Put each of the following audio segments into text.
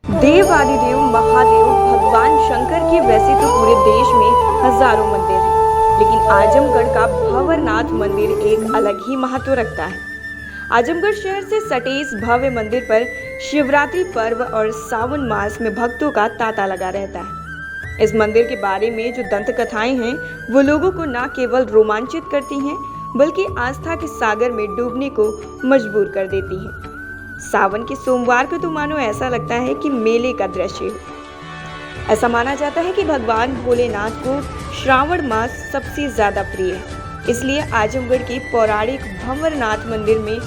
देवादिदेव महादेव भगवान शंकर के वैसे तो पूरे देश में हजारों मंदिर हैं, लेकिन आजमगढ़ का भंवरनाथ मंदिर एक अलग ही महत्व रखता है। आजमगढ़ शहर से सटे इस भव्य मंदिर पर शिवरात्रि पर्व और सावन मास में भक्तों का तांता लगा रहता है। इस मंदिर के बारे में जो दंत कथाएं हैं वो लोगों को न केवल रोमांचित करती हैं बल्कि आस्था के सागर में डूबने को मजबूर कर देती हैं। सावन के सोमवार को तो मानो ऐसा लगता है कि मेले का दृश्य हो। ऐसा माना जाता है कि भगवान भोलेनाथ को श्रावण मास सबसे ज्यादा प्रिय है, इसलिए आजमगढ़ के पौराणिक भंवरनाथ मंदिर में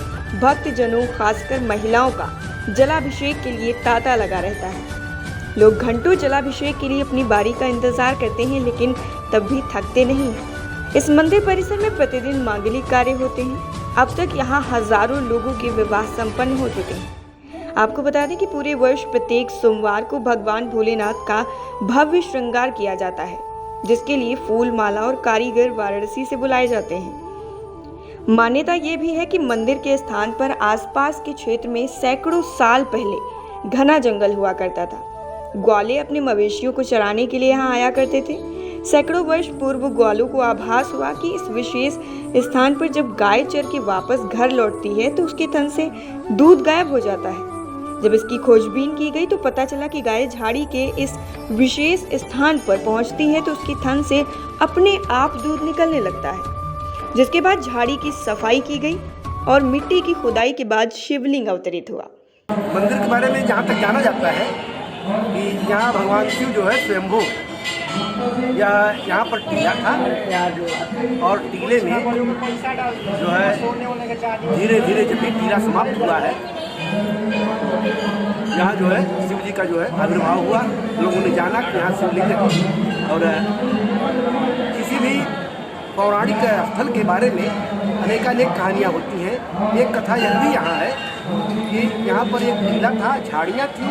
भक्तजनों खासकर महिलाओं का जलाभिषेक के लिए तांता लगा रहता है। लोग घंटों जलाभिषेक के लिए अपनी बारी का इंतजार करते हैं, लेकिन तब भी थकते नहीं हैं। इस मंदिर परिसर में प्रतिदिन मांगलिक कार्य होते हैं। अब तक यहाँ हजारों लोगों के विवाह संपन्न हो चुके हैं। आपको बता दें कि पूरे वर्ष प्रत्येक सोमवार को भगवान भोलेनाथ का भव्य श्रृंगार किया जाता है, जिसके लिए फूल माला और कारीगर वाराणसी से बुलाए जाते हैं। मान्यता ये भी है कि मंदिर के स्थान पर आसपास के क्षेत्र में सैकड़ों साल पहले घना जंगल हुआ करता था। ग्वाले अपने मवेशियों को चराने के लिए यहाँ आया करते थे। सैकड़ों वर्ष पूर्व ग्वालों को आभास हुआ कि इस विशेष स्थान पर जब गाय चर के वापस घर लौटती है तो उसके थन से दूध गायब हो जाता है। जब इसकी खोजबीन की गई तो पता चला कि गाय झाड़ी के इस विशेष स्थान पर पहुंचती है तो उसकी थन से अपने आप दूध निकलने लगता है। जिसके बाद झाड़ी की सफाई की गई और मिट्टी की खुदाई के बाद शिवलिंग अवतरित हुआ। मंदिर के बारे में जहाँ तक जाना जाता है कि यहाँ भगवान शिव जो है स्वयंभू या यहाँ पर टीला था और टीले में जो है धीरे धीरे जब भी टीला समाप्त हुआ है यहाँ जो है शिव जी का जो है आविर्भाव हुआ। लोगों ने जाना कि यहाँ शिवलिंग है। और किसी भी पौराणिक स्थल के बारे में अनेकानेक कहानियाँ होती हैं। एक कथा यह भी यहाँ है कि यहाँ पर एक टीला था, झाड़ियाँ थी।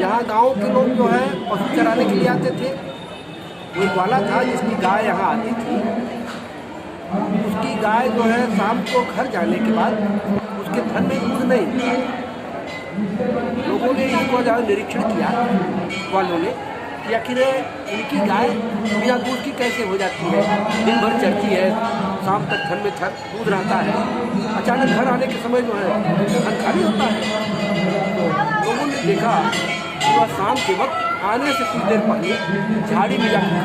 यहाँ गांव के लोग जो है पशु चराने के लिए आते थे। वो ग्वाला था जिसकी गाय यहाँ आती थी। उसकी गाय जो है शाम को घर जाने के बाद उसके थन में दूध नहीं था। लोगों ने इसको ज़्यादा निरीक्षण किया वालों ने कि आखिर इनकी गाय बिना दूध की कैसे हो जाती है। दिन भर चरती है, शाम तक थन में दूध रहता है, अचानक घर आने के समय जो है थन खाली होता है। लोगों ने देखा कि वह शाम के वक्त आने से कुछ देर पहले झाड़ी में जाकर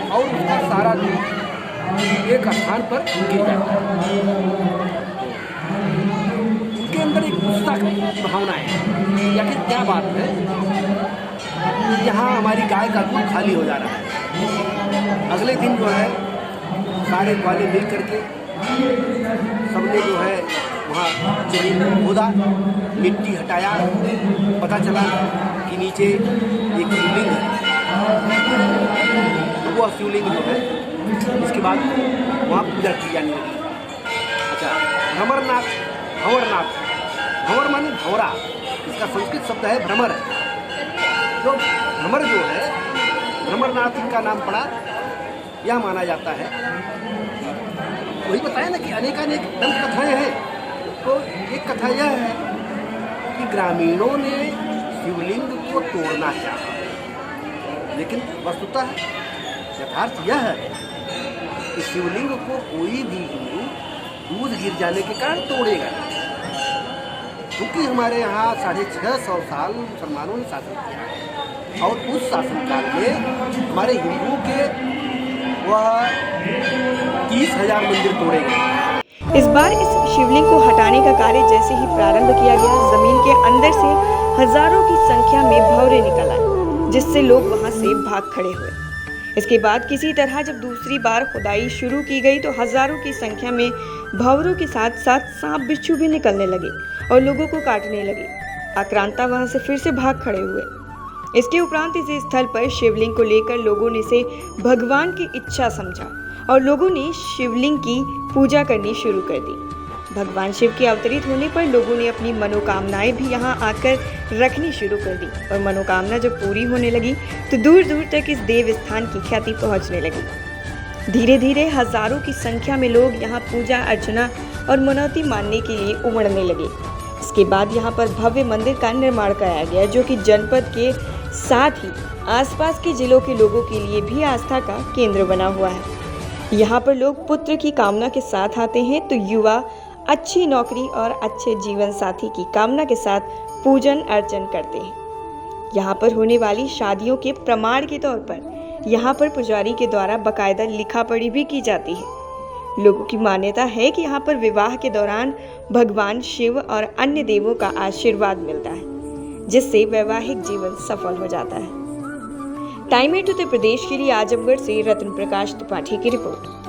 और उसका सारा दूध एक स्थान पर गिर जाता है। उनके अंदर एक गुस्सा की भावना है या फिर क्या बात है, यहाँ हमारी गाय का दूध खाली हो जा रहा है। अगले दिन जो है सारे ग्वाले मिल करके सबने जो है वहाँ जमीन खोदा, मिट्टी हटाया। पता चला कि नीचे एक शिवलिंग है। तो वह शिवलिंग जो है इसके बाद वहाँ पूजा की जाने लगी। अच्छा, भ्रमरनाथ, भंवरनाथ, भंवर माने भंवरा, इसका संस्कृत शब्द है भ्रमर। तो भ्रमर जो है भ्रमरनाथ का नाम पड़ा, यह माना जाता है। वही बताया ना कि अनेकानेक दंत कथाएँ हैं। तो एक कथा यह है कि ग्रामीणों ने शिवलिंग को तोड़ना चाहा, लेकिन वस्तुतः यथार्थ यह है कि शिवलिंग को कोई भी हिंदू दूध गिर जाने के कारण तोड़ेगा, क्योंकि हमारे यहाँ 650 साल मुसलमानों ने शासन किया और उस शासनकाल में हमारे हिंदुओं के वह 30,000 मंदिर तोड़े गए। इस बार इस शिवलिंग को हटाने का कार्य जैसे ही प्रारंभ किया गया, जमीन के अंदर से हजारों की संख्या में भंवरे निकल आए, जिससे लोग वहां से भाग खड़े हुए। इसके बाद किसी तरह जब दूसरी बार खुदाई शुरू की गई तो हजारों की संख्या में भंवरों के साथ साथ सांप बिच्छू भी निकलने लगे और लोगों को काटने लगे। आक्रांता वहां से फिर से भाग खड़े हुए। इसके उपरांत इस स्थल पर शिवलिंग को लेकर लोगों ने इसे भगवान की इच्छा समझा और लोगों ने शिवलिंग की पूजा करनी शुरू कर दी। भगवान शिव के अवतरित होने पर लोगों ने अपनी मनोकामनाएं भी यहाँ आकर रखनी शुरू कर दी और मनोकामना जब पूरी होने लगी तो दूर दूर तक इस देव स्थान की ख्याति पहुँचने लगी। धीरे धीरे हजारों की संख्या में लोग यहाँ पूजा अर्चना और मनौती मानने के लिए उमड़ने लगे। इसके बाद यहाँ पर भव्य मंदिर का निर्माण कराया गया, जो कि जनपद के साथ ही आसपास के जिलों के लोगों के लिए भी आस्था का केंद्र बना हुआ है। यहाँ पर लोग पुत्र की कामना के साथ आते हैं, तो युवा अच्छी नौकरी और अच्छे जीवन साथी की कामना के साथ पूजन अर्चन करते हैं। यहाँ पर होने वाली शादियों के प्रमाण के तौर पर यहाँ पर पुजारी के द्वारा बकायदा लिखा पढ़ी भी की जाती है। लोगों की मान्यता है कि यहाँ पर विवाह के दौरान भगवान शिव और अन्य देवों का आशीर्वाद मिलता है, जिससे वैवाहिक जीवन सफल हो जाता है। टाइम 8 उत्तर प्रदेश के लिए आजमगढ़ से रत्न प्रकाश त्रिपाठी की रिपोर्ट।